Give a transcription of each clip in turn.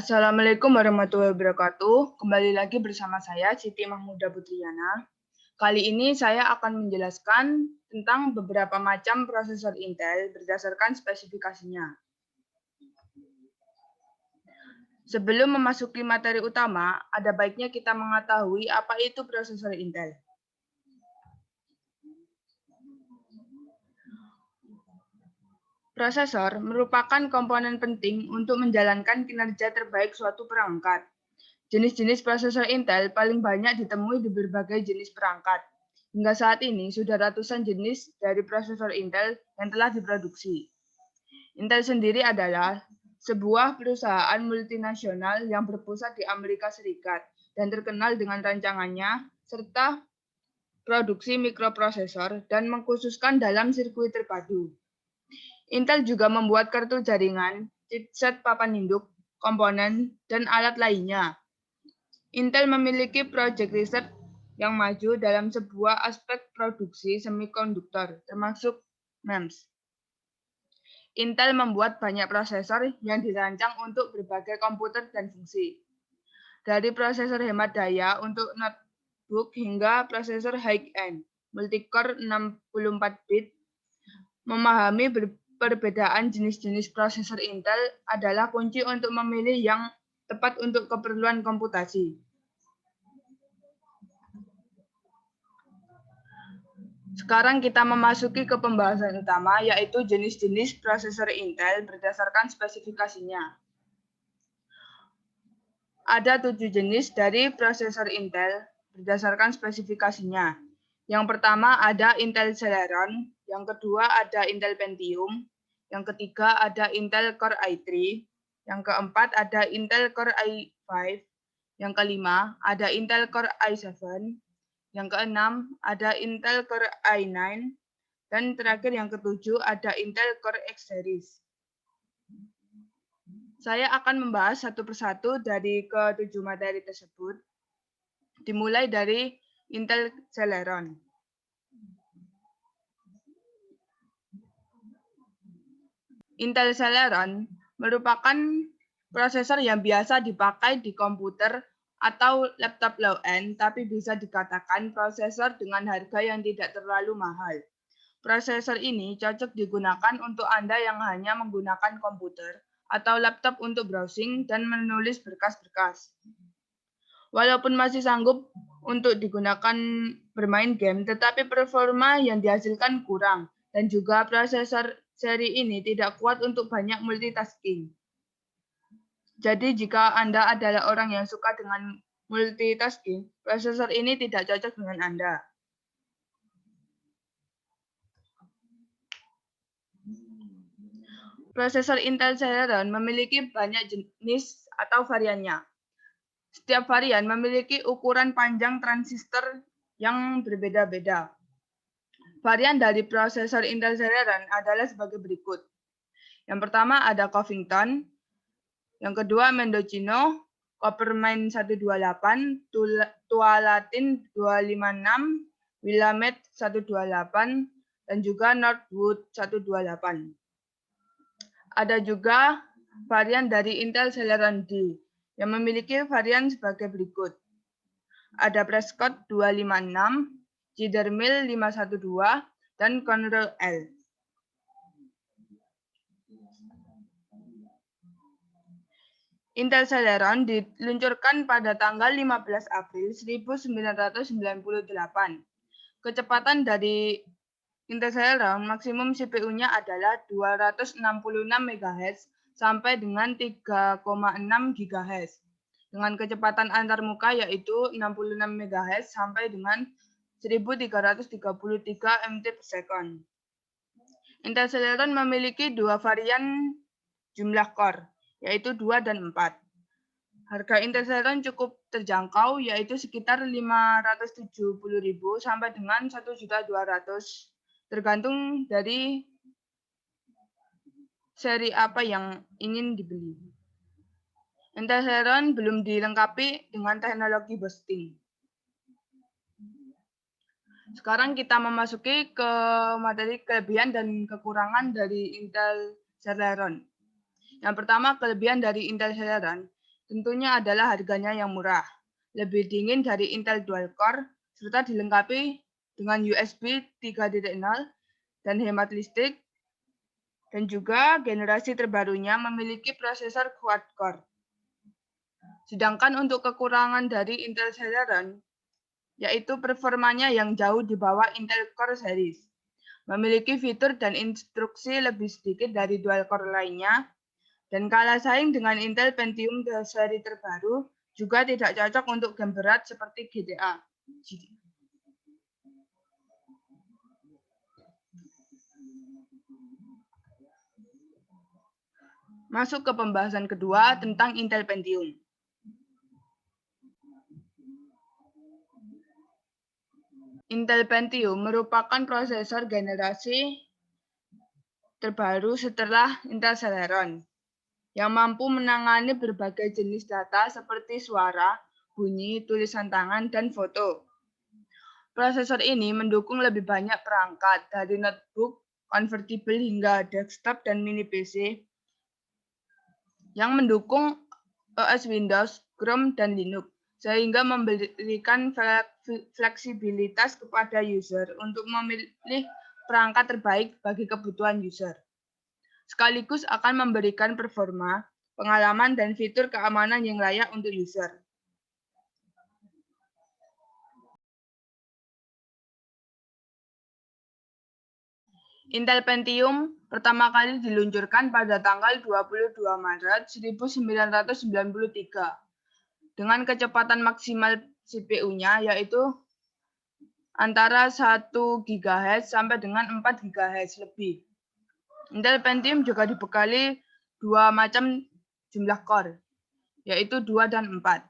Assalamualaikum warahmatullahi wabarakatuh. Kembali lagi bersama saya, Siti Mahmuda Putriana. Kali ini saya akan menjelaskan tentang beberapa macam prosesor Intel berdasarkan spesifikasinya. Sebelum memasuki materi utama, ada baiknya kita mengetahui apa itu prosesor Intel. Prosesor merupakan komponen penting untuk menjalankan kinerja terbaik suatu perangkat. Jenis-jenis prosesor Intel paling banyak ditemui di berbagai jenis perangkat. Hingga saat ini sudah ratusan jenis dari prosesor Intel yang telah diproduksi. Intel sendiri adalah sebuah perusahaan multinasional yang berpusat di Amerika Serikat dan terkenal dengan rancangannya serta produksi mikroprosesor dan mengkhususkan dalam sirkuit terpadu. Intel juga membuat kartu jaringan, chipset papan induk, komponen, dan alat lainnya. Intel memiliki proyek riset yang maju dalam sebuah aspek produksi semikonduktor, termasuk MEMS. Intel membuat banyak prosesor yang dirancang untuk berbagai komputer dan fungsi. Dari prosesor hemat daya untuk notebook hingga prosesor high-end, multicore 64 bit, memahami perbedaan jenis-jenis prosesor Intel adalah kunci untuk memilih yang tepat untuk keperluan komputasi. Sekarang kita memasuki ke pembahasan utama, yaitu jenis-jenis prosesor Intel berdasarkan spesifikasinya. Ada 7 jenis dari prosesor Intel berdasarkan spesifikasinya. Yang pertama ada Intel Celeron, yang kedua ada Intel Pentium, yang ketiga ada Intel Core i3, yang keempat ada Intel Core i5, yang kelima ada Intel Core i7, yang keenam ada Intel Core i9, dan terakhir yang ketujuh ada Intel Core X Series. Saya akan membahas satu persatu dari ketujuh materi tersebut, dimulai dari Intel Celeron. Intel Celeron merupakan prosesor yang biasa dipakai di komputer atau laptop low-end, tapi bisa dikatakan prosesor dengan harga yang tidak terlalu mahal. Prosesor ini cocok digunakan untuk Anda yang hanya menggunakan komputer atau laptop untuk browsing dan menulis berkas-berkas. Walaupun masih sanggup untuk digunakan bermain game, tetapi performa yang dihasilkan kurang, dan juga prosesor seri ini tidak kuat untuk banyak multitasking. Jadi jika Anda adalah orang yang suka dengan multitasking, prosesor ini tidak cocok dengan Anda. Prosesor Intel Celeron memiliki banyak jenis atau variannya. Setiap varian memiliki ukuran panjang transistor yang berbeda-beda. Varian dari prosesor Intel Celeron adalah sebagai berikut. Yang pertama ada Covington, yang kedua Mendocino, Coppermine 128, Tualatin 256, Willamette 128, dan juga Northwood 128. Ada juga varian dari Intel Celeron D, yang memiliki varian sebagai berikut. Ada Prescott 256, Cedar Mill 512, dan Conroe L. Intel Celeron diluncurkan pada tanggal 15 April 1998. Kecepatan dari Intel Celeron maksimum CPU-nya adalah 266 MHz sampai dengan 3,6 GHz. Dengan kecepatan antarmuka yaitu 66 MHz sampai dengan 1333 MT per second. Intel Celeron memiliki dua varian jumlah core, yaitu 2 dan 4. Harga Intel Celeron cukup terjangkau, yaitu sekitar 570.000 sampai dengan 1.200.000, tergantung dari seri apa yang ingin dibeli. Intel Celeron belum dilengkapi dengan teknologi boosting. Sekarang kita memasuki ke materi kelebihan dan kekurangan dari Intel Celeron. Yang pertama, kelebihan dari Intel Celeron, tentunya adalah harganya yang murah, lebih dingin dari Intel Dual Core, serta dilengkapi dengan USB 3.0 dan hemat listrik, dan juga generasi terbarunya memiliki prosesor quad-core. Sedangkan untuk kekurangan dari Intel Celeron, yaitu performanya yang jauh di bawah Intel Core series, memiliki fitur dan instruksi lebih sedikit dari dual core lainnya, dan kalah saing dengan Intel Pentium seri terbaru, juga tidak cocok untuk game berat seperti GTA. Masuk ke pembahasan kedua tentang Intel Pentium. Intel Pentium merupakan prosesor generasi terbaru setelah Intel Celeron yang mampu menangani berbagai jenis data seperti suara, bunyi, tulisan tangan, dan foto. Prosesor ini mendukung lebih banyak perangkat, dari notebook, convertible hingga desktop dan mini PC, yang mendukung OS Windows, Chrome, dan Linux, sehingga memberikan fleksibilitas kepada user untuk memilih perangkat terbaik bagi kebutuhan user. Sekaligus akan memberikan performa, pengalaman, dan fitur keamanan yang layak untuk user. Intel Pentium pertama kali diluncurkan pada tanggal 22 Maret 1993 dengan kecepatan maksimal CPU-nya yaitu antara 1 GHz sampai dengan 4 GHz lebih. Intel Pentium juga dibekali dua macam jumlah core, yaitu 2 dan 4.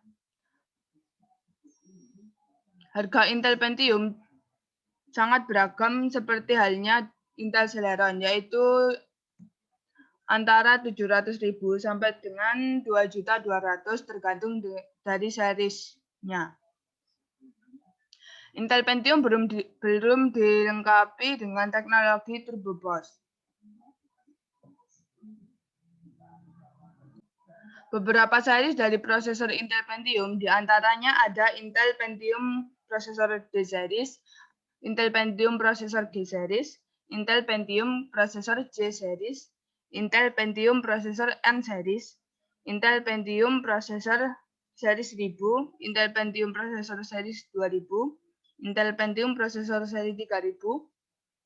Harga Intel Pentium sangat beragam seperti halnya Intel Celeron, yaitu antara 700.000 sampai dengan 2.200.000 tergantung dari seriesnya. Intel Pentium belum dilengkapi dengan teknologi Turbo Boost. Beberapa series dari prosesor Intel Pentium, diantaranya ada Intel Pentium prosesor D series, Intel Pentium prosesor G series, Intel Pentium prosesor J series, Intel Pentium prosesor N series, Intel Pentium prosesor series 1000, Intel Pentium prosesor series 2000, Intel Pentium prosesor seri 3000,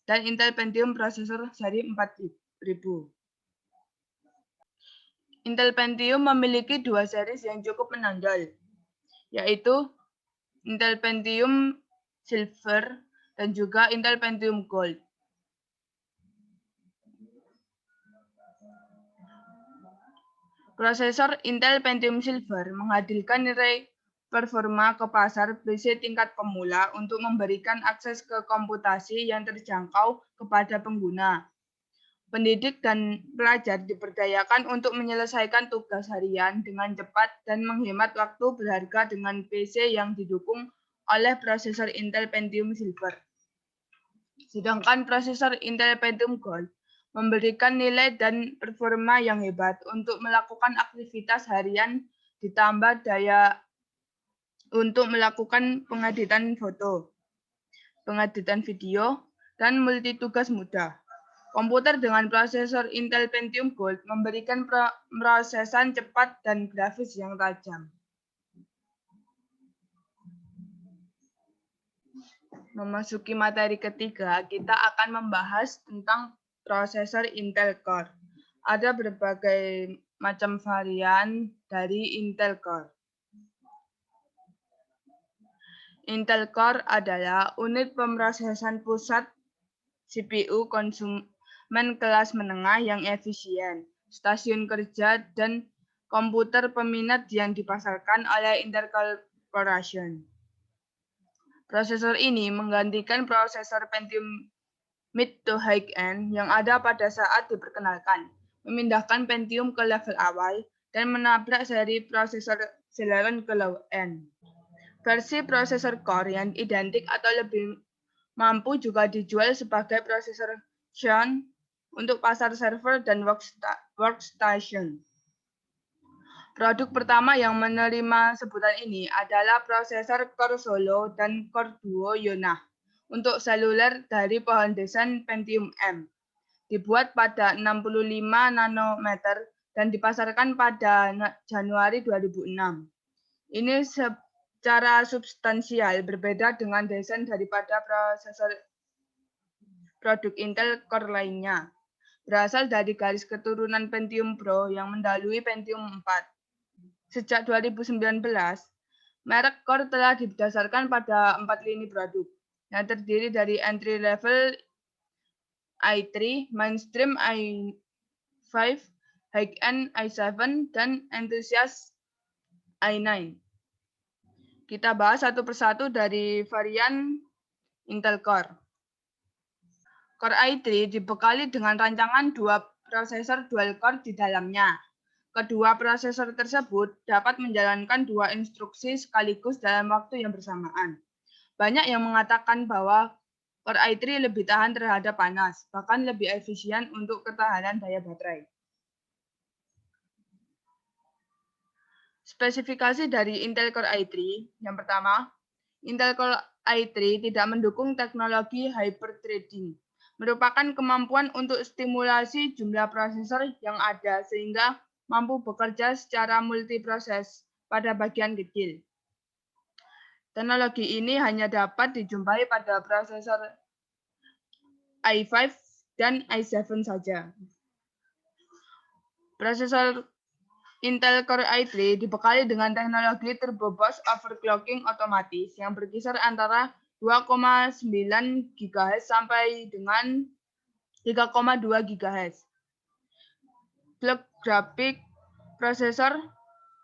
dan Intel Pentium prosesor seri 4000. Intel Pentium memiliki dua series yang cukup menonjol, yaitu Intel Pentium Silver dan juga Intel Pentium Gold. Prosesor Intel Pentium Silver menghadirkan nilai performa ke pasar PC tingkat pemula untuk memberikan akses ke komputasi yang terjangkau kepada pengguna. Pendidik dan pelajar diberdayakan untuk menyelesaikan tugas harian dengan cepat dan menghemat waktu berharga dengan PC yang didukung oleh prosesor Intel Pentium Silver. Sedangkan prosesor Intel Pentium Gold memberikan nilai dan performa yang hebat untuk melakukan aktivitas harian ditambah daya untuk melakukan pengeditan foto, pengeditan video, dan multitugas mudah. Komputer dengan prosesor Intel Pentium Gold memberikan prosesan cepat dan grafis yang tajam. Memasuki materi ketiga, kita akan membahas tentang prosesor Intel Core. Ada berbagai macam varian dari Intel Core. Intel Core adalah unit pemrosesan pusat CPU konsumen kelas menengah yang efisien, stasiun kerja, dan komputer peminat yang dipasarkan oleh Intel Corporation. Prosesor ini menggantikan prosesor Pentium mid to high end yang ada pada saat diperkenalkan, memindahkan Pentium ke level awal, dan menabrak seri prosesor Celeron ke low end. Versi prosesor core yang identik atau lebih mampu juga dijual sebagai prosesor Xeon untuk pasar server dan workstation. Produk pertama yang menerima sebutan ini adalah prosesor Core Solo dan Core Duo Yonah untuk seluler dari pohon desain Pentium M. Dibuat pada 65 nanometer dan dipasarkan pada Januari 2006. Ini secara substansial berbeda dengan desain daripada prosesor produk Intel Core lainnya. Berasal dari garis keturunan Pentium Pro yang mendahului Pentium 4. Sejak 2019, merek Core telah didasarkan pada 4 lini produk yang terdiri dari entry level i3, mainstream i5, high-end i7, dan enthusiast i9. Kita bahas satu persatu dari varian Intel Core. Core i3 dibekali dengan rancangan 2 prosesor dual core di dalamnya. Kedua prosesor tersebut dapat menjalankan 2 instruksi sekaligus dalam waktu yang bersamaan. Banyak yang mengatakan bahwa Core i3 lebih tahan terhadap panas, bahkan lebih efisien untuk ketahanan daya baterai. Spesifikasi dari Intel Core i3, yang pertama, Intel Core i3 tidak mendukung teknologi hyperthreading, merupakan kemampuan untuk stimulasi jumlah prosesor yang ada sehingga mampu bekerja secara multiproses pada bagian kecil. Teknologi ini hanya dapat dijumpai pada prosesor i5 dan i7 saja. Prosesor Intel Core i3 dibekali dengan teknologi turbo boost overclocking otomatis yang berkisar antara 2,9 GHz sampai dengan 3,2 GHz. Clock grafik prosesor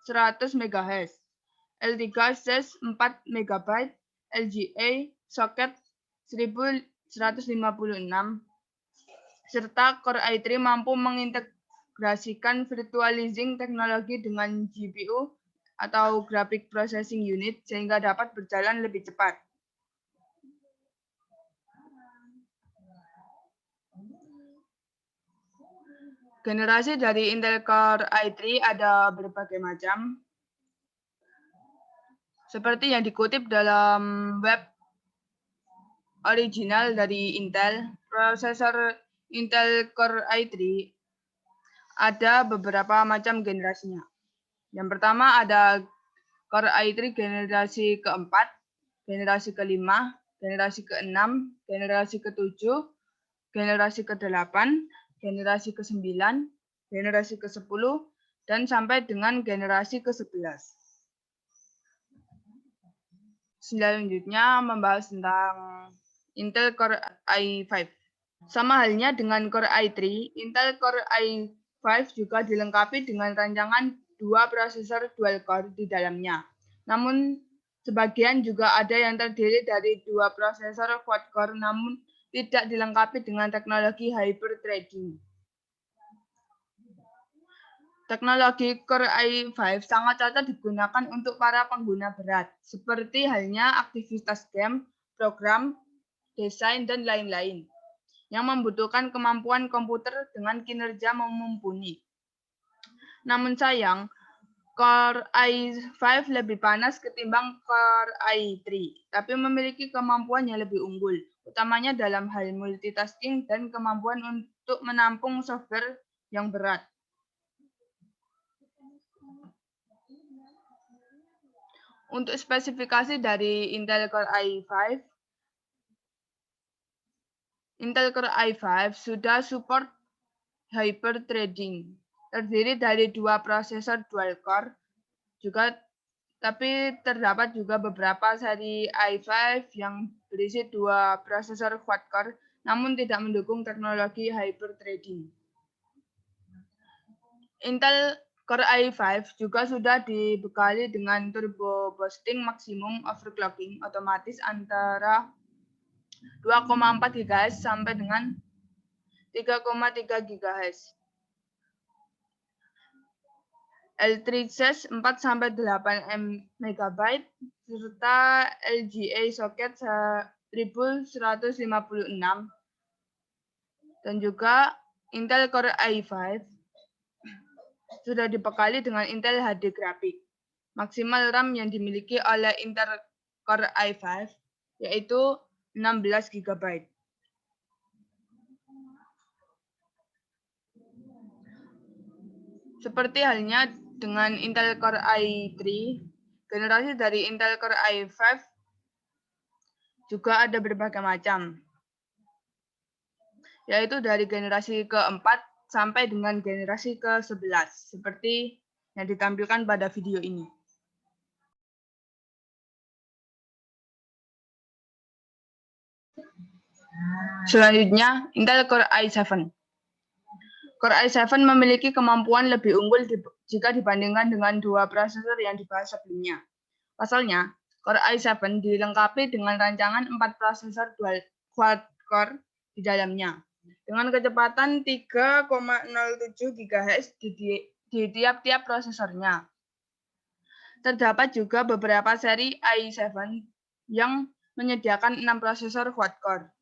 100 MHz, L3 SAS 4 MB, LGA soket 1156, serta Core i3 mampu mengintegrasikan virtualizing teknologi dengan GPU atau Graphic Processing Unit sehingga dapat berjalan lebih cepat. Generasi dari Intel Core i3 ada berbagai macam, seperti yang dikutip dalam web original dari Intel. Prosesor Intel Core i3 ada beberapa macam generasinya. Yang pertama ada Core i3 generasi keempat, generasi kelima, generasi keenam, generasi ketujuh, generasi ke-8, generasi ke-9, generasi ke-10, dan sampai dengan generasi ke-11. Selanjutnya membahas tentang Intel Core i5. Sama halnya dengan Core i3, Intel Core i5 juga dilengkapi dengan rancangan 2 prosesor dual core di dalamnya. Namun sebagian juga ada yang terdiri dari 2 prosesor quad core namun tidak dilengkapi dengan teknologi hyperthreading. Teknologi Core i5 sangat cocok digunakan untuk para pengguna berat, seperti halnya aktivitas game, program, desain, dan lain-lain, yang membutuhkan kemampuan komputer dengan kinerja mumpuni. Namun sayang, Core i5 lebih panas ketimbang Core i3, tapi memiliki kemampuan yang lebih unggul, utamanya dalam hal multitasking dan kemampuan untuk menampung software yang berat. Untuk spesifikasi dari Intel Core i5, Intel Core i5 sudah support hyperthreading, terdiri dari 2 prosesor dual core, tapi terdapat juga beberapa seri i5 yang berisi 2 prosesor quad core, namun tidak mendukung teknologi hyperthreading. Intel Core i5 juga sudah dibekali dengan turbo boosting maksimum overclocking otomatis antara 2,4 GHz sampai dengan 3,3 GHz. L3 SAS 4-8 MB serta LGA soket 1156 dan juga Intel Core i5 sudah dibekali dengan Intel HD Graphic. Maksimal RAM yang dimiliki oleh Intel Core i5 yaitu 16 GB. Seperti halnya dengan Intel Core i3, generasi dari Intel Core i5 juga ada berbagai macam, yaitu dari generasi keempat sampai dengan generasi ke-11, seperti yang ditampilkan pada video ini. Selanjutnya, Intel Core i7. Core i7 memiliki kemampuan lebih unggul jika dibandingkan dengan dua prosesor yang dibahas sebelumnya. Pasalnya, Core i7 dilengkapi dengan rancangan 4 prosesor dual quad-core di dalamnya, dengan kecepatan 3,07 GHz di tiap-tiap prosesornya. Terdapat juga beberapa seri i7 yang menyediakan 6 prosesor quad-core.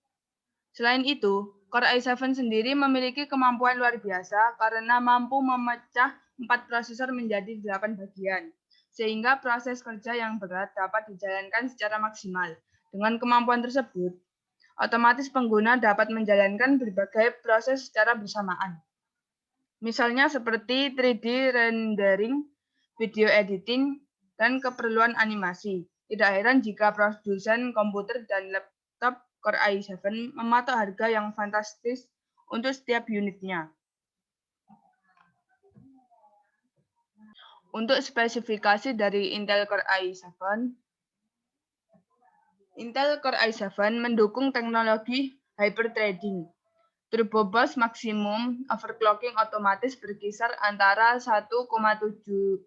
Selain itu, Core i7 sendiri memiliki kemampuan luar biasa karena mampu memecah 4 prosesor menjadi 8 bagian, sehingga proses kerja yang berat dapat dijalankan secara maksimal. Dengan kemampuan tersebut, otomatis pengguna dapat menjalankan berbagai proses secara bersamaan. Misalnya seperti 3D rendering, video editing, dan keperluan animasi. Tidak heran jika produsen komputer dan laptop Core i7 mematok harga yang fantastis untuk setiap unitnya. Untuk spesifikasi dari Intel Core i7, Intel Core i7 mendukung teknologi hyperthreading. Turbo boost maksimum overclocking otomatis berkisar antara 1,73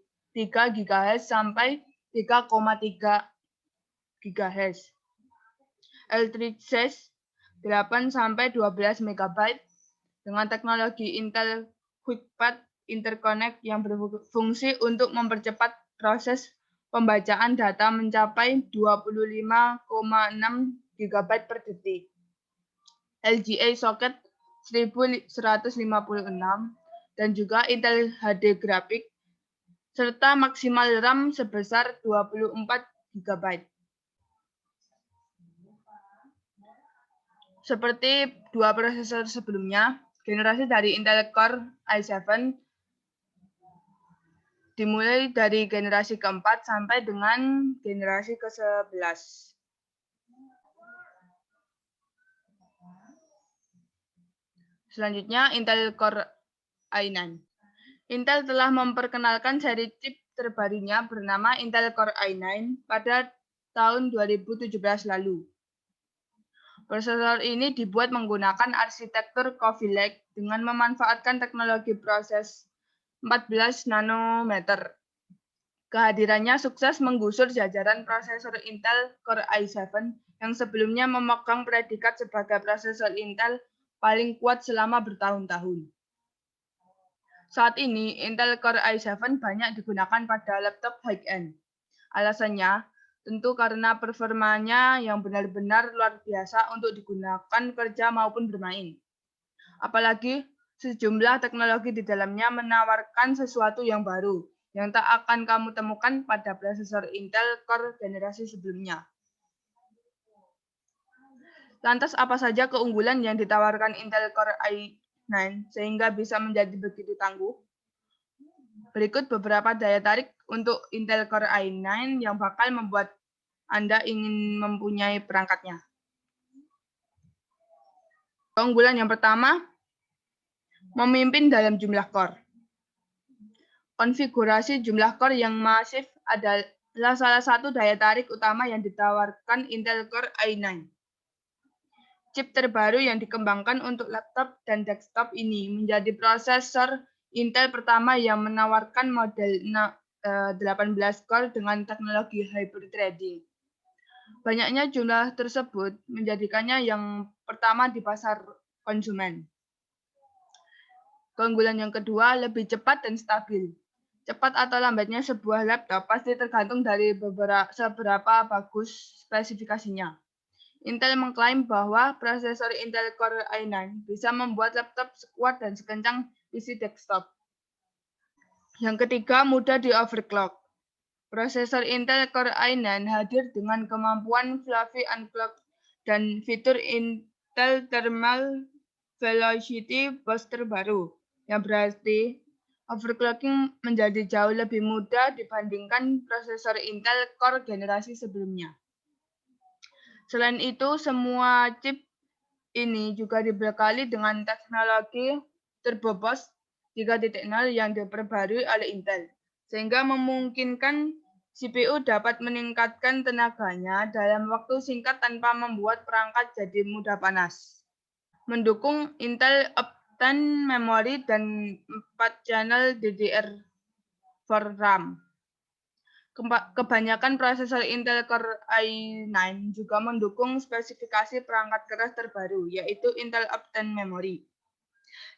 GHz sampai 3,3 GHz. L3 8 sampai 12 MB dengan teknologi Intel QuickPath Interconnect yang berfungsi untuk mempercepat proses pembacaan data mencapai 25,6 GB per detik. LGA socket 1156 dan juga Intel HD Graphic serta maksimal RAM sebesar 24 GB. Seperti dua prosesor sebelumnya, generasi dari Intel Core i7 dimulai dari generasi keempat sampai dengan generasi ke-11. Selanjutnya, Intel Core i9. Intel telah memperkenalkan seri chip terbarunya bernama Intel Core i9 pada tahun 2017 lalu. Prosesor ini dibuat menggunakan arsitektur Coffee Lake dengan memanfaatkan teknologi proses 14 nanometer. Kehadirannya sukses menggusur jajaran prosesor Intel Core i7 yang sebelumnya memegang predikat sebagai prosesor Intel paling kuat selama bertahun-tahun. Saat ini, Intel Core i7 banyak digunakan pada laptop high-end. Alasannya, tentu karena performanya yang benar-benar luar biasa untuk digunakan kerja maupun bermain. Apalagi sejumlah teknologi di dalamnya menawarkan sesuatu yang baru, yang tak akan kamu temukan pada prosesor Intel Core generasi sebelumnya. Lantas apa saja keunggulan yang ditawarkan Intel Core i9 sehingga bisa menjadi begitu tangguh? Berikut beberapa daya tarik untuk Intel Core i9 yang bakal membuat Anda ingin mempunyai perangkatnya. Keunggulan yang pertama, memimpin dalam jumlah core. Konfigurasi jumlah core yang masif adalah salah satu daya tarik utama yang ditawarkan Intel Core i9. Chip terbaru yang dikembangkan untuk laptop dan desktop ini menjadi prosesor Intel pertama yang menawarkan model 18 core dengan teknologi hyperthreading. Banyaknya jumlah tersebut menjadikannya yang pertama di pasar konsumen. Keunggulan yang kedua, lebih cepat dan stabil. Cepat atau lambatnya sebuah laptop pasti tergantung dari seberapa bagus spesifikasinya. Intel mengklaim bahwa prosesor Intel Core i9 bisa membuat laptop sekuat dan sekencang PC desktop. Yang ketiga, mudah di-overclock. Prosesor Intel Core i9 hadir dengan kemampuan fluffy unclock dan fitur Intel Thermal Velocity Boost terbaru, yang berarti overclocking menjadi jauh lebih mudah dibandingkan prosesor Intel Core generasi sebelumnya. Selain itu, semua chip ini juga dibekali dengan teknologi Turbo Boost 3.0 yang diperbarui oleh Intel, sehingga memungkinkan CPU dapat meningkatkan tenaganya dalam waktu singkat tanpa membuat perangkat jadi mudah panas. Mendukung Intel Optane memori dan 4 channel DDR4 RAM. Kebanyakan prosesor Intel Core i9 juga mendukung spesifikasi perangkat keras terbaru, yaitu Intel Optane Memory.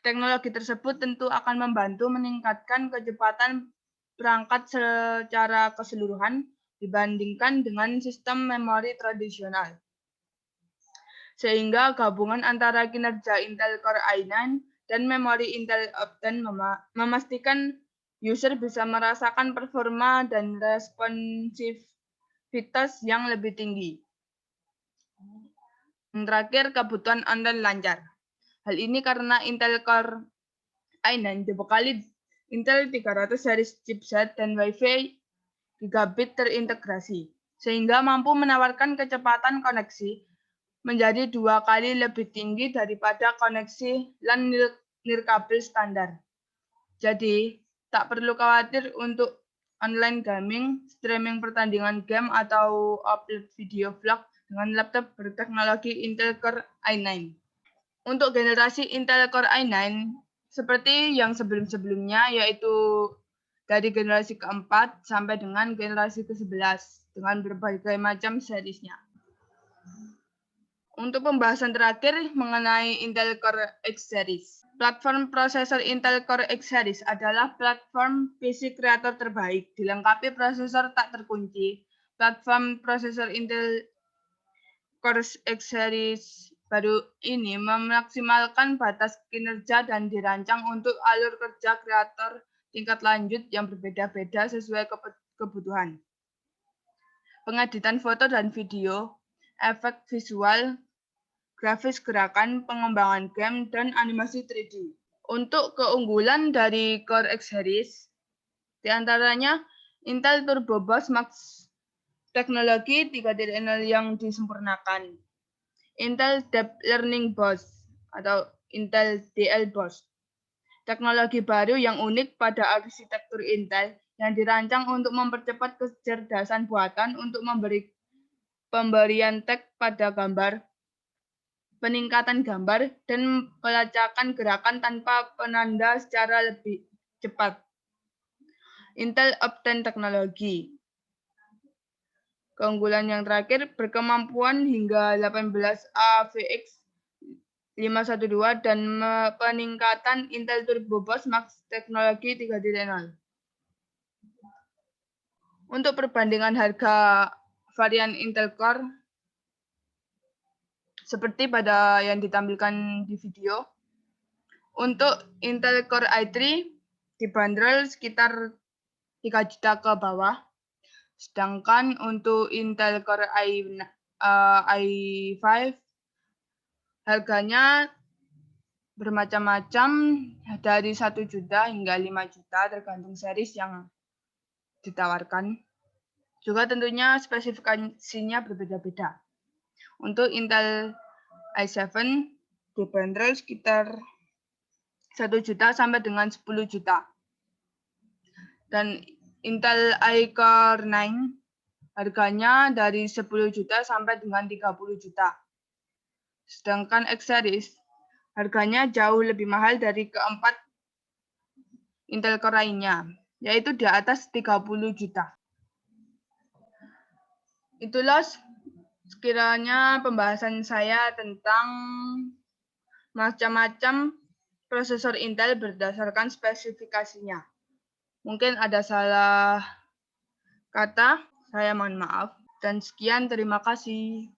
Teknologi tersebut tentu akan membantu meningkatkan kecepatan perangkat secara keseluruhan dibandingkan dengan sistem memori tradisional. Sehingga gabungan antara kinerja Intel Core i9 dan memori Intel Optane memastikan user bisa merasakan performa dan responsivitas yang lebih tinggi. Yang terakhir, kebutuhan online lancar. Hal ini karena Intel Core i9 dibekali Intel 300 series chipset dan Wi-Fi gigabit terintegrasi, sehingga mampu menawarkan kecepatan koneksi menjadi 2 kali lebih tinggi daripada koneksi LAN nirkabel standar. Jadi, tak perlu khawatir untuk online gaming, streaming pertandingan game, atau upload video vlog dengan laptop berteknologi Intel Core i9. Untuk generasi Intel Core i9, seperti yang sebelum-sebelumnya, yaitu dari generasi keempat sampai dengan generasi ke-11, dengan berbagai macam seriesnya. Untuk pembahasan terakhir mengenai Intel Core X Series. Platform prosesor Intel Core X Series adalah platform PC kreator terbaik, dilengkapi prosesor tak terkunci. Platform prosesor Intel Core X Series baru ini memaksimalkan batas kinerja dan dirancang untuk alur kerja kreator tingkat lanjut yang berbeda-beda sesuai kebutuhan. Pengeditan foto dan video, efek visual, grafis gerakan, pengembangan game, dan animasi 3D. Untuk keunggulan dari Core X Series, diantaranya Intel Turbo Boost Max teknologi 3.0 yang disempurnakan, Intel Deep Learning Boost atau Intel DL Boost, teknologi baru yang unik pada arsitektur Intel yang dirancang untuk mempercepat kecerdasan buatan untuk pemberian teks pada gambar, peningkatan gambar, dan pelacakan gerakan tanpa penanda secara lebih cepat. Intel Optane teknologi. Keunggulan yang terakhir, berkemampuan hingga 18 AVX 512 dan peningkatan Intel Turbo Boost Max teknologi 3.0. Untuk perbandingan harga varian Intel Core, seperti pada yang ditampilkan di video, untuk Intel Core i3 dibanderol sekitar 3 juta ke bawah, sedangkan untuk Intel Core i5 harganya bermacam-macam dari 1 juta hingga 5 juta tergantung series yang ditawarkan. Juga tentunya spesifikasinya berbeda-beda. Untuk Intel i7 dibanderol sekitar 1 juta sampai dengan 10 juta. Dan Intel iCore 9 harganya dari 10 juta sampai dengan 30 juta. Sedangkan X Series harganya jauh lebih mahal dari keempat Intel Core lainnya, yaitu di atas 30 juta. Itulah sekiranya pembahasan saya tentang macam-macam prosesor Intel berdasarkan spesifikasinya. Mungkin ada salah kata, saya mohon maaf. Dan sekian, terima kasih.